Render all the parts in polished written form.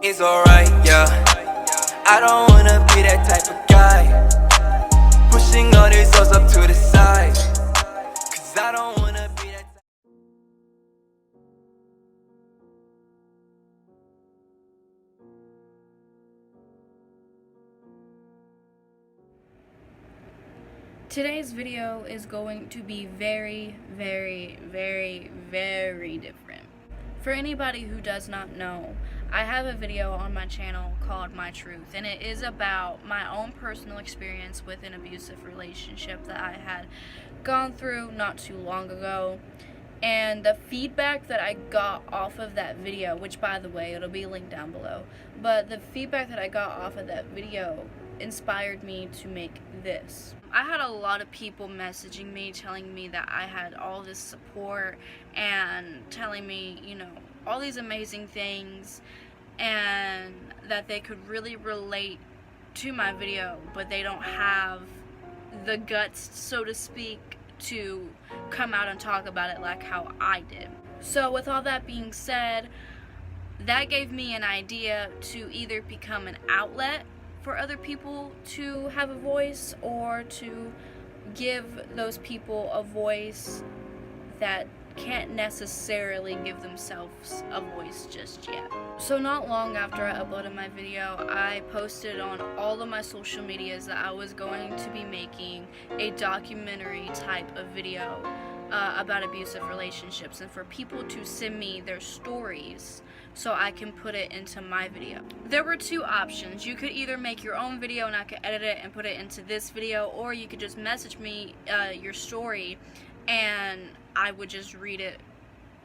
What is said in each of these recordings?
It's alright, yeah. I don't wanna be that type of guy, pushing all these hoes up to the side, cause I don't wanna be that type. Today's video is going to be very, very, very, very different. For anybody who does not know, I have a video on my channel called My Truth, and it is about my own personal experience with an abusive relationship that I had gone through not too long ago. And the feedback that I got off of that video, which by the way, it'll be linked down below, but the feedback that I got off of that video inspired me to make this. I had a lot of people messaging me telling me that I had all this support and telling me, you know, all these amazing things and that they could really relate to my video, but they don't have the guts, so to speak, to come out and talk about it like how I did. So with all that being said, that gave me an idea to either become an outlet for other people to have a voice, or to give those people a voice that can't necessarily give themselves a voice just yet. So not long after I uploaded my video, I posted on all of my social medias that I was going to be making a documentary type of video about abusive relationships, and for people to send me their stories so I can put it into my video. There were two options. You could either make your own video and I could edit it and put it into this video, or you could just message me your story and I would just read it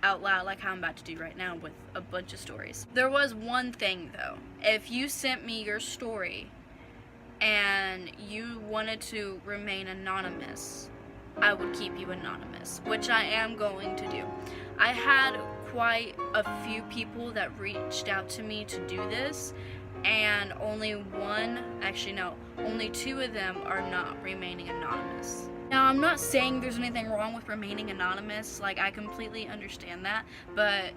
out loud like how I'm about to do right now with a bunch of stories. There was one thing though. If you sent me your story and you wanted to remain anonymous, I would keep you anonymous, which I am going to do. I had quite a few people that reached out to me to do this, and only two of them are not remaining anonymous. Now, I'm not saying there's anything wrong with remaining anonymous, like I completely understand that, but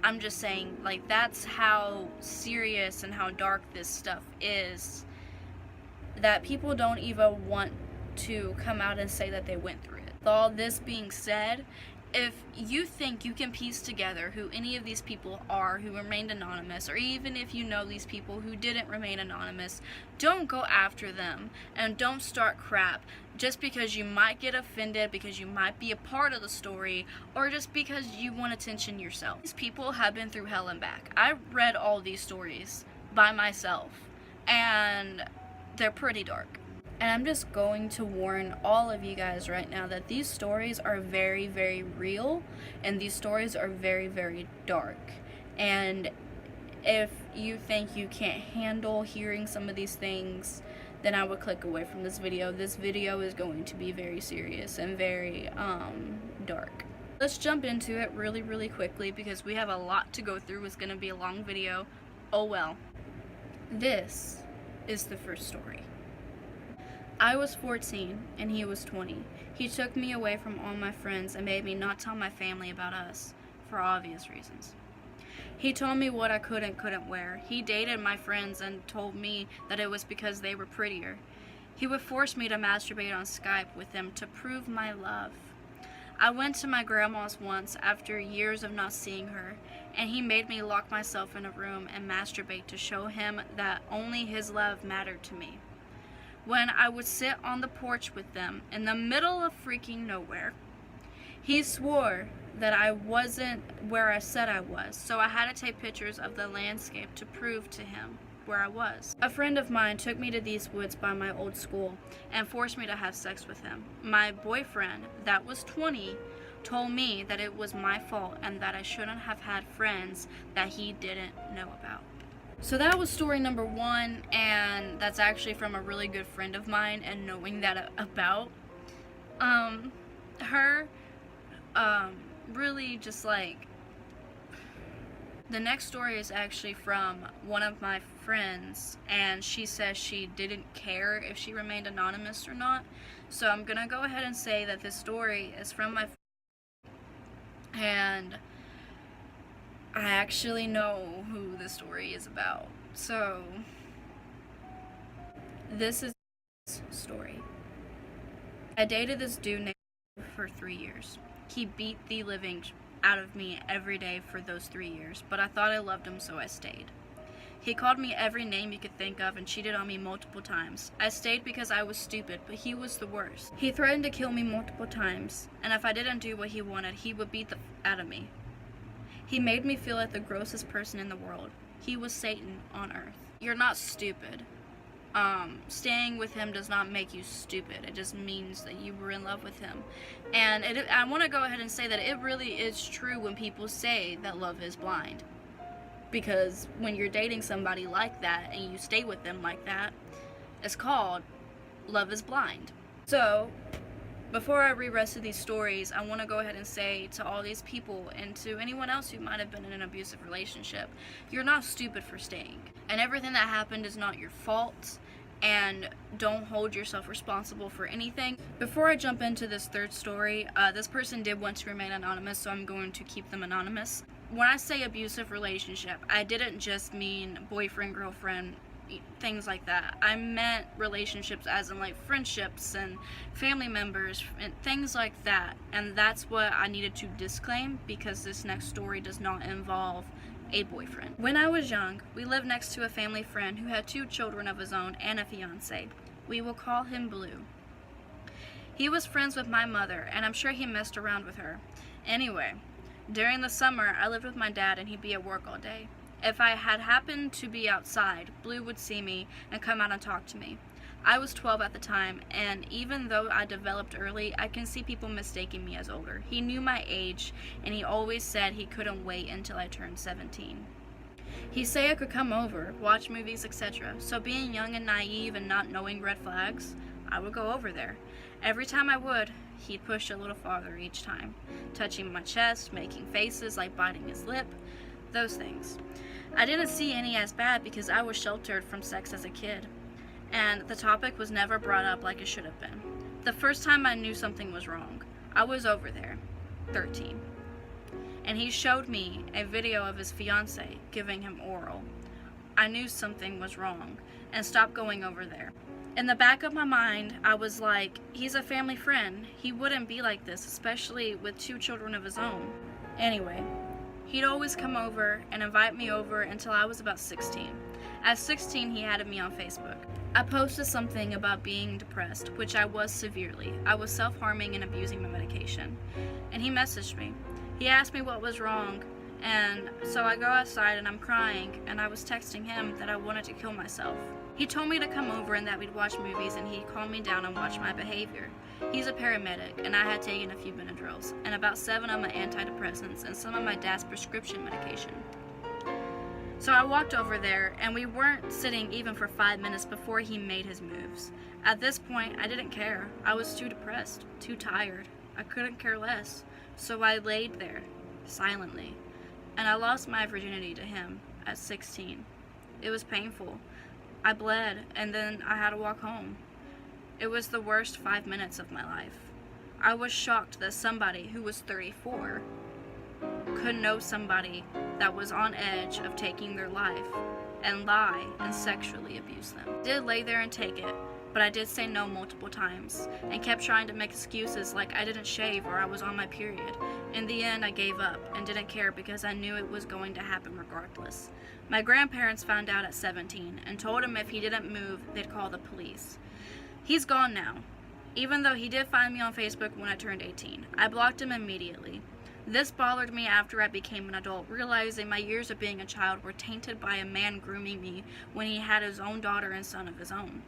I'm just saying, like, that's how serious and how dark this stuff is, that people don't even want to come out and say that they went through it. With all this being said, if you think you can piece together who any of these people are who remained anonymous, or even if you know these people who didn't remain anonymous, don't go after them and don't start crap just because you might get offended, because you might be a part of the story, or just because you want attention yourself. These people have been through hell and back. I read all these stories by myself and they're pretty dark. And I'm just going to warn all of you guys right now that these stories are very, very real, and these stories are very, very dark. And if you think you can't handle hearing some of these things, then I would click away from this video. This video is going to be very serious and very dark. Let's jump into it really, really quickly because we have a lot to go through. It's going to be a long video. Oh well. This is the first story. I was 14 and he was 20. He took me away from all my friends and made me not tell my family about us, for obvious reasons. He told me what I could and couldn't wear. He dated my friends and told me that it was because they were prettier. He would force me to masturbate on Skype with them to prove my love. I went to my grandma's once after years of not seeing her, and he made me lock myself in a room and masturbate to show him that only his love mattered to me. When I would sit on the porch with them in the middle of freaking nowhere, he swore that I wasn't where I said I was, so I had to take pictures of the landscape to prove to him where I was. A friend of mine took me to these woods by my old school and forced me to have sex with him. My boyfriend, that was 20, told me that it was my fault and that I shouldn't have had friends that he didn't know about. So that was story number one, and that's actually from a really good friend of mine, and knowing that about her, really just like, the next story is actually from one of my friends, and she says she didn't care if she remained anonymous or not. So I'm gonna go ahead and say that this story is from my friend, and I actually know who the story is about. So, this is his story. I dated this dude named for 3 years. He beat the living out of me every day for those 3 years, but I thought I loved him, so I stayed. He called me every name you could think of and cheated on me multiple times. I stayed because I was stupid, but he was the worst. He threatened to kill me multiple times, and if I didn't do what he wanted, he would beat the out of me. He made me feel like the grossest person in the world. He was Satan on earth. You're not stupid. Staying with him does not make you stupid. It just means that you were in love with him. And I want to go ahead and say that it really is true when people say that love is blind. Because when you're dating somebody like that and you stay with them like that, it's called love is blind. So, before I read the rest of these stories, I want to go ahead and say to all these people and to anyone else who might have been in an abusive relationship, you're not stupid for staying. And everything that happened is not your fault, and don't hold yourself responsible for anything. Before I jump into this third story, this person did want to remain anonymous, so I'm going to keep them anonymous. When I say abusive relationship, I didn't just mean boyfriend, girlfriend, things like that. I meant relationships as in like friendships and family members and things like that. And that's what I needed to disclaim, because this next story does not involve a boyfriend. When I was young, we lived next to a family friend who had 2 children of his own and a fiance. We will call him Blue. He was friends with my mother, and I'm sure he messed around with her. Anyway, during the summer, I lived with my dad and he'd be at work all day. If I had happened to be outside, Blue would see me and come out and talk to me. I was 12 at the time, and even though I developed early, I can see people mistaking me as older. He knew my age, and he always said he couldn't wait until I turned 17. He'd say I could come over, watch movies, etc. So being young and naive and not knowing red flags, I would go over there. Every time I would, he'd push a little farther each time, touching my chest, making faces like biting his lip, those things. I didn't see any as bad because I was sheltered from sex as a kid, and the topic was never brought up like it should have been. The first time I knew something was wrong, I was over there, 13, and he showed me a video of his fiance giving him oral. I knew something was wrong and stopped going over there. In the back of my mind, I was like, he's a family friend. He wouldn't be like this, especially with 2 children of his own. Anyway, he'd always come over and invite me over until I was about 16. At 16, he added me on Facebook. I posted something about being depressed, which I was severely. I was self-harming and abusing my medication. And he messaged me. He asked me what was wrong, and so I go outside and I'm crying, and I was texting him that I wanted to kill myself. He told me to come over and that we'd watch movies, and he'd calm me down and watch my behavior. He's a paramedic, and I had taken a few Benadryls, and about 7 of my antidepressants, and some of my dad's prescription medication. So I walked over there, and we weren't sitting even for 5 minutes before he made his moves. At this point, I didn't care. I was too depressed, too tired. I couldn't care less. So I laid there, silently, and I lost my virginity to him at 16. It was painful. I bled, and then I had to walk home. It was the worst 5 minutes of my life. I was shocked that somebody who was 34 could know somebody that was on edge of taking their life and lie and sexually abuse them. I did lay there and take it, but I did say no multiple times and kept trying to make excuses like I didn't shave or I was on my period. In the end, I gave up and didn't care because I knew it was going to happen regardless. My grandparents found out at 17 and told him if he didn't move, they'd call the police. He's gone now, even though he did find me on Facebook when I turned 18. I blocked him immediately. This bothered me after I became an adult, realizing my years of being a child were tainted by a man grooming me when he had his own daughter and son of his own.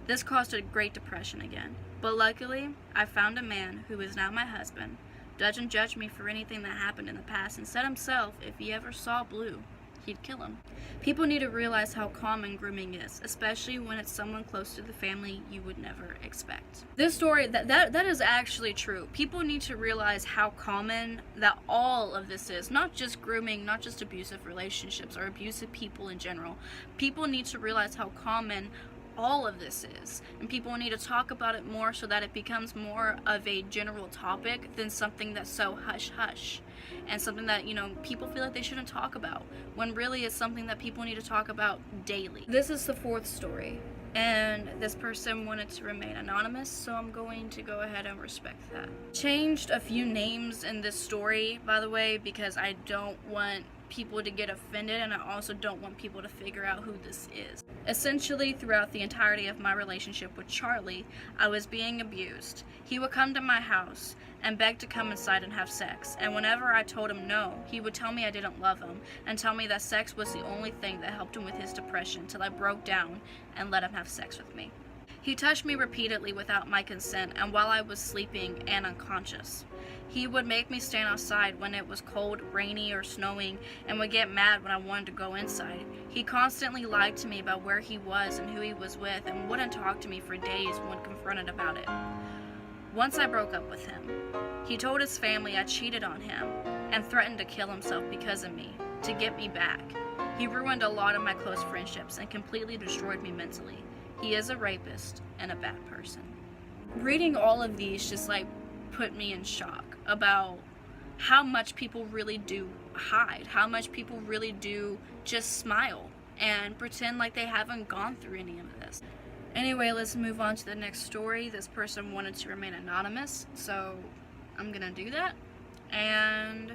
This caused a great depression again, but luckily, I found a man who is now my husband, doesn't judge me for anything that happened in the past, and said himself if he ever saw Blue, he'd kill him. People need to realize how common grooming is, especially when it's someone close to the family you would never expect. This story, that is actually true. People need to realize how common that all of this is. Not just grooming, not just abusive relationships or abusive people in general. People need to realize how common all of this is, and people need to talk about it more so that it becomes more of a general topic than something that's so hush hush and something that, you know, people feel like they shouldn't talk about, when really it's something that people need to talk about daily. This is the fourth story, and this person wanted to remain anonymous, so I'm going to go ahead and respect that. Changed a few names in this story, by the way, because I don't want people to get offended, and I also don't want people to figure out who this is. Essentially, throughout the entirety of my relationship with Charlie, I was being abused. He would come to my house and beg to come inside and have sex, and whenever I told him no, he would tell me I didn't love him and tell me that sex was the only thing that helped him with his depression, till I broke down and let him have sex with me. He touched me repeatedly without my consent and while I was sleeping and unconscious. He would make me stand outside when it was cold, rainy, or snowing, and would get mad when I wanted to go inside. He constantly lied to me about where he was and who he was with, and wouldn't talk to me for days when confronted about it. Once I broke up with him. He told his family I cheated on him and threatened to kill himself because of me, to get me back. He ruined a lot of my close friendships and completely destroyed me mentally. He is a rapist and a bad person. Reading all of these just put me in shock about how much people really do hide, how much people really do just smile and pretend like they haven't gone through any of this. Anyway, let's move on to the next story. This person wanted to remain anonymous, so I'm gonna do that. And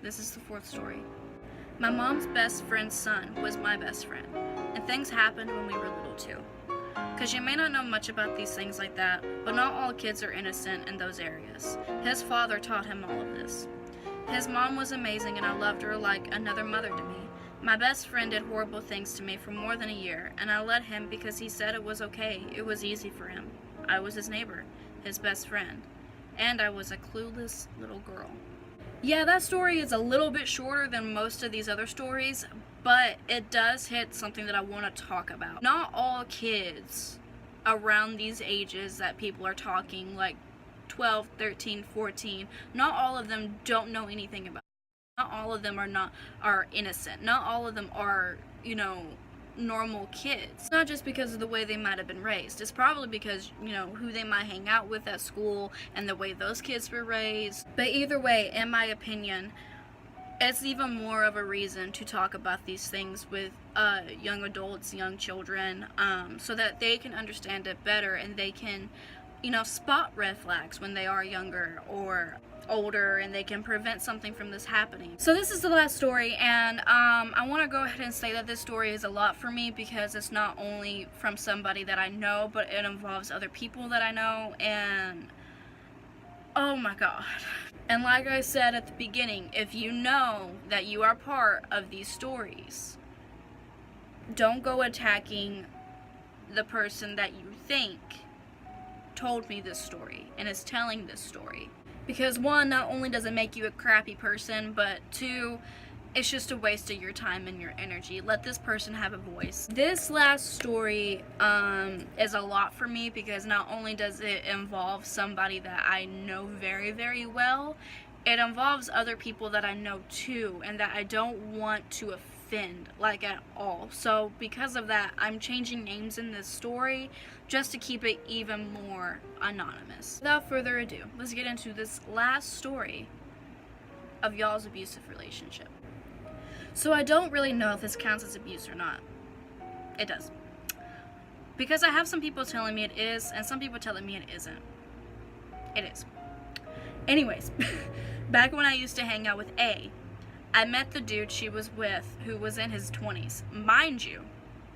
this is the fourth story. My mom's best friend's son was my best friend, and things happened when we were little too. Because you may not know much about these things like that, but not all kids are innocent in those areas. His father taught him all of this. His mom was amazing and I loved her like another mother to me. My best friend did horrible things to me for more than a year, and I let him because he said it was okay. It was easy for him. I was his neighbor, his best friend, and I was a clueless little girl. Yeah, that story is a little bit shorter than most of these other stories, but it does hit something that I want to talk about. Not all kids around these ages that people are talking, like 12, 13, 14, not all of them don't know anything about. Not all of them are innocent. Not all of them are, normal kids. Not just because of the way they might have been raised. It's probably because, who they might hang out with at school and the way those kids were raised. But either way, in my opinion, it's even more of a reason to talk about these things with young adults, young children, so that they can understand it better and they can, spot red flags when they are younger or older, and they can prevent something from this happening. So this is the last story, and I want to go ahead and say that this story is a lot for me because it's not only from somebody that I know, but it involves other people that I know, and oh my god. And like I said at the beginning, if you know that you are part of these stories, don't go attacking the person that you think told me this story and is telling this story. Because one, not only does it make you a crappy person, but two, it's just a waste of your time and your energy. Let this person have a voice. This last story is a lot for me because not only does it involve somebody that I know very, very well, it involves other people that I know too and that I don't want to offend, at all. So because of that, I'm changing names in this story just to keep it even more anonymous. Without further ado, let's get into this last story of y'all's abusive relationship. So I don't really know if this counts as abuse or not. It does. Because I have some people telling me it is, and some people telling me it isn't. It is. Anyways, back when I used to hang out with A, I met the dude she was with who was in his 20s. Mind you,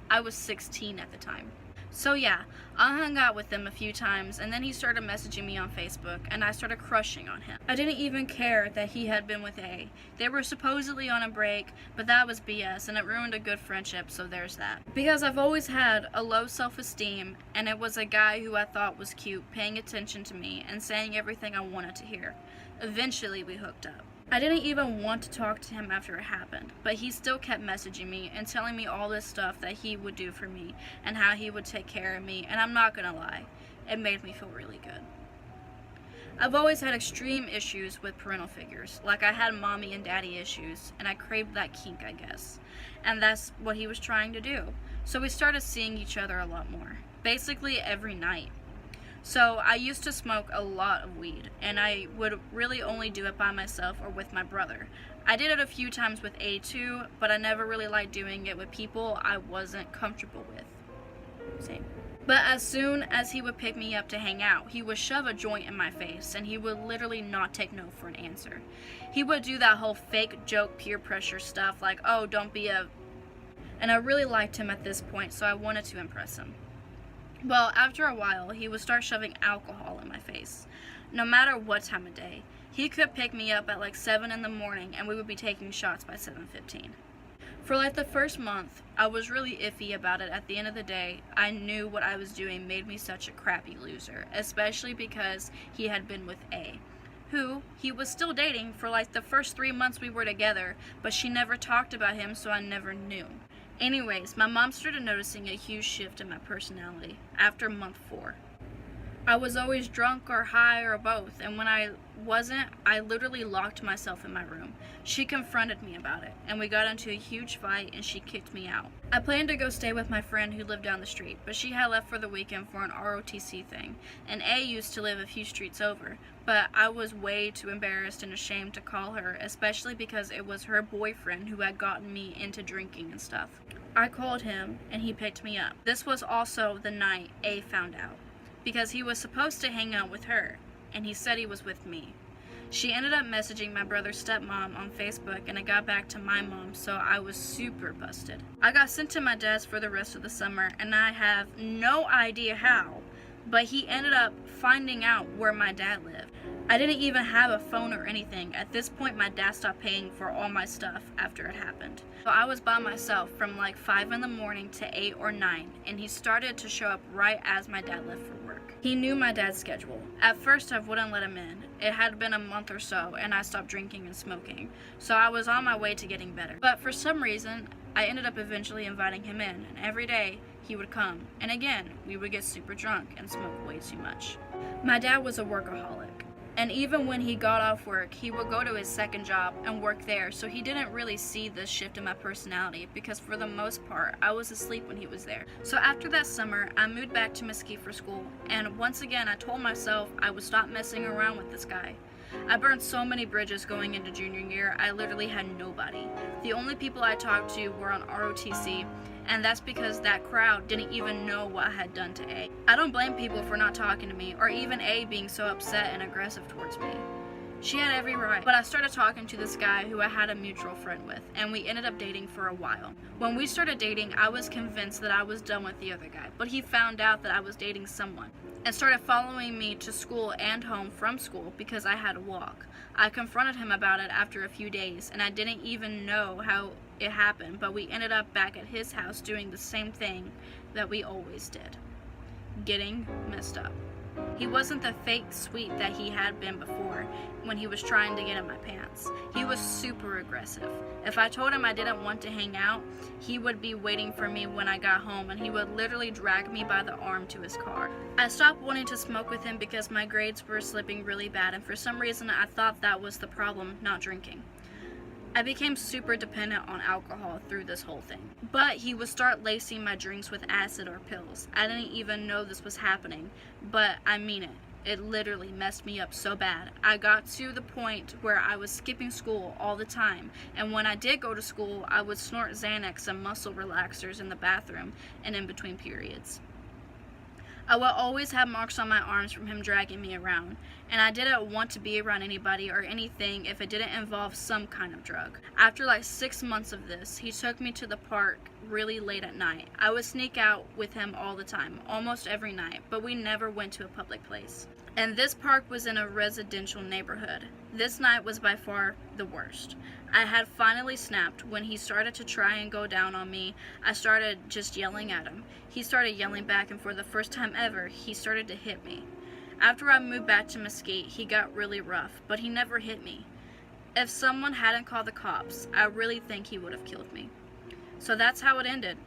I was 16 at the time. So yeah, I hung out with him a few times, and then he started messaging me on Facebook, and I started crushing on him. I didn't even care that he had been with A. They were supposedly on a break, but that was BS, and it ruined a good friendship, so there's that. Because I've always had a low self-esteem, and it was a guy who I thought was cute, paying attention to me, and saying everything I wanted to hear. Eventually, we hooked up. I didn't even want to talk to him after it happened, but he still kept messaging me and telling me all this stuff that he would do for me and how he would take care of me, and I'm not gonna lie, it made me feel really good. I've always had extreme issues with parental figures. Like, I had mommy and daddy issues, and I craved that kink, I guess. And that's what he was trying to do. So we started seeing each other a lot more. Basically every night. So I used to smoke a lot of weed, and I would really only do it by myself or with my brother. I did it a few times with A too, but I never really liked doing it with people I wasn't comfortable with. Same. But as soon as he would pick me up to hang out, he would shove a joint in my face, and he would literally not take no for an answer. He would do that whole fake joke peer pressure stuff like, oh, don't be a... And I really liked him at this point, so I wanted to impress him. Well, after a while, he would start shoving alcohol in my face. No matter what time of day. He could pick me up at like 7 in the morning, and we would be taking shots by 7:15. For like the first month, I was really iffy about it. At the end of the day, I knew what I was doing made me such a crappy loser, especially because he had been with A, who he was still dating for like the first 3 months we were together, but she never talked about him, so I never knew. Anyways, my mom started noticing a huge shift in my personality after month 4. I was always drunk or high or both, and when I wasn't, I literally locked myself in my room. She confronted me about it, and we got into a huge fight, and she kicked me out. I planned to go stay with my friend who lived down the street, but she had left for the weekend for an ROTC thing, and A used to live a few streets over, but I was way too embarrassed and ashamed to call her, especially because it was her boyfriend who had gotten me into drinking and stuff. I called him, and he picked me up. This was also the night A found out, because he was supposed to hang out with her, and he said he was with me. She ended up messaging my brother's stepmom on Facebook, and it got back to my mom, so I was super busted. I got sent to my dad's for the rest of the summer, and I have no idea how, but he ended up finding out where my dad lived. I didn't even have a phone or anything. At this point, my dad stopped paying for all my stuff after it happened. So I was by myself from like 5 in the morning to 8 or 9, and he started to show up right as my dad left for work. He knew my dad's schedule. At first, I wouldn't let him in. It had been a month or so, and I stopped drinking and smoking, so I was on my way to getting better. But for some reason, I ended up eventually inviting him in, and every day he would come, and again, we would get super drunk and smoke way too much. My dad was a workaholic. And even when he got off work, he would go to his second job and work there, so he didn't really see this shift in my personality because for the most part, I was asleep when he was there. So after that summer, I moved back to Mesquite for school, and once again, I told myself I would stop messing around with this guy. I burned so many bridges going into junior year, I literally had nobody. The only people I talked to were on ROTC, and that's because that crowd didn't even know what I had done to A. I don't blame people for not talking to me, or even A being so upset and aggressive towards me. She had every right, but I started talking to this guy who I had a mutual friend with, and we ended up dating for a while. When we started dating, I was convinced that I was done with the other guy, but he found out that I was dating someone, and started following me to school and home from school because I had to walk. I confronted him about it after a few days, and I didn't even know how it happened, but we ended up back at his house doing the same thing that we always did. Getting messed up. He wasn't the fake sweet that he had been before when he was trying to get in my pants. He was super aggressive. If I told him I didn't want to hang out, he would be waiting for me when I got home, and he would literally drag me by the arm to his car. I stopped wanting to smoke with him because my grades were slipping really bad, and for some reason I thought that was the problem, not drinking. I became super dependent on alcohol through this whole thing. But he would start lacing my drinks with acid or pills. I didn't even know this was happening, but I mean it. It literally messed me up so bad. I got to the point where I was skipping school all the time, and when I did go to school, I would snort Xanax and muscle relaxers in the bathroom and in between periods. I would always have marks on my arms from him dragging me around, and I didn't want to be around anybody or anything if it didn't involve some kind of drug. After like 6 months of this, he took me to the park really late at night. I would sneak out with him all the time, almost every night, but we never went to a public place. And this park was in a residential neighborhood. This night was by far the worst. I had finally snapped when he started to try and go down on me. I started just yelling at him. He started yelling back, and for the first time ever, he started to hit me. After I moved back to Mesquite, he got really rough, but he never hit me. If someone hadn't called the cops, I really think he would have killed me. So that's how it ended.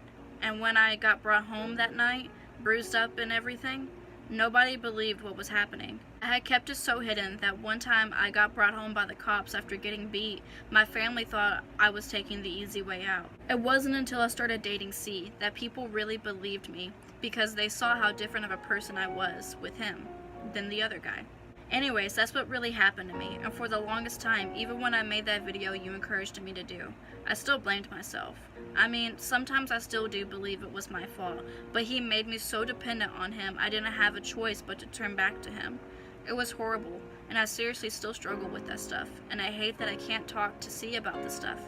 And when I got brought home that night, bruised up and everything, Nobody believed what was happening. I had kept it so hidden that one time I got brought home by the cops after getting beat. My family thought I was taking the easy way out. It wasn't until I started dating C that people really believed me, because they saw how different of a person I was with him than the other guy. Anyways, that's what really happened to me, and for the longest time, even when I made that video you encouraged me to do, I still blamed myself. I mean, sometimes I still do believe it was my fault, but he made me so dependent on him I didn't have a choice but to turn back to him. It was horrible, and I seriously still struggle with that stuff, and I hate that I can't talk to C about this stuff.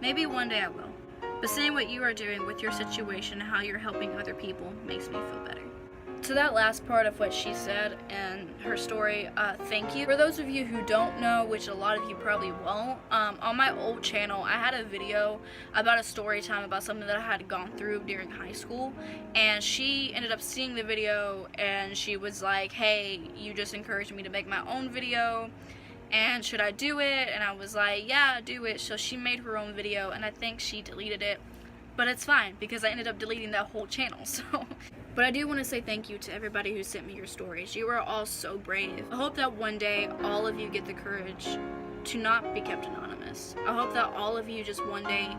Maybe one day I will. But seeing what you are doing with your situation and how you're helping other people makes me feel better. To that last part of what she said and her story, thank you. For those of you who don't know, which a lot of you probably won't, on my old channel I had a video about a story time about something that I had gone through during high school, and she ended up seeing the video and she was like, hey, you just encouraged me to make my own video, and should I do it? And I was like, yeah, do it. So she made her own video, and I think she deleted it, but it's fine because I ended up deleting that whole channel. So but I do want to say thank you to everybody who sent me your stories. You are all so brave. I hope that one day all of you get the courage to not be kept anonymous. I hope that all of you just one day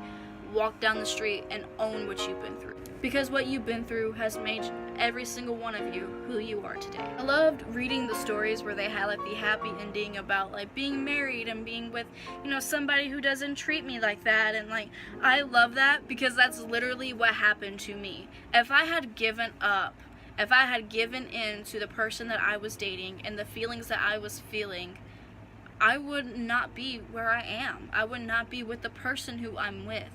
walk down the street and own what you've been through, because what you've been through has made every single one of you who you are today. I loved reading the stories where they had like the happy ending about like being married and being with, you know, somebody who doesn't treat me like that, and like I love that because that's literally what happened to me. If I had given up, if I had given in to the person that I was dating and the feelings that I was feeling, I would not be where I am. I would not be with the person who I'm with.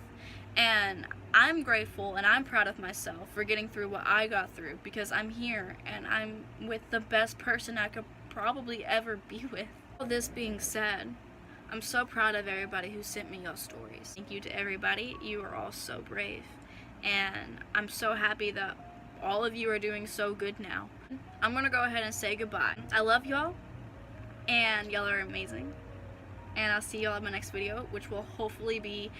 And I'm grateful and I'm proud of myself for getting through what I got through, because I'm here and I'm with the best person I could probably ever be with. All this being said, I'm so proud of everybody who sent me your stories. Thank you to everybody. You are all so brave. And I'm so happy that all of you are doing so good now. I'm gonna go ahead and say goodbye. I love y'all, and y'all are amazing. And I'll see y'all in my next video, which will hopefully be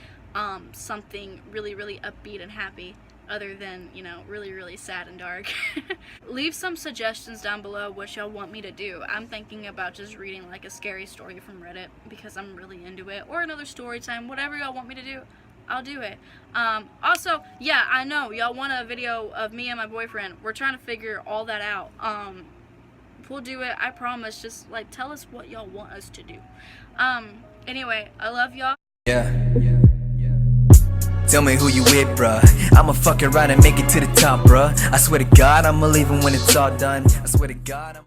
something really, really upbeat and happy, other than, you know, really, really sad and dark. Leave some suggestions down below what y'all want me to do. I'm thinking about just reading like a scary story from Reddit because I'm really into it, or another story time. Whatever y'all want me to do, I'll do it. Also, yeah, I know y'all want a video of me and my boyfriend. We're trying to figure all that out. We'll do it, I promise. Just like tell us what y'all want us to do. Anyway, I love y'all. Yeah. Tell me who you with, bruh. I'ma fuck around and make it to the top, bruh. I swear to God, I'ma leave 'em when it's all done. I swear to God,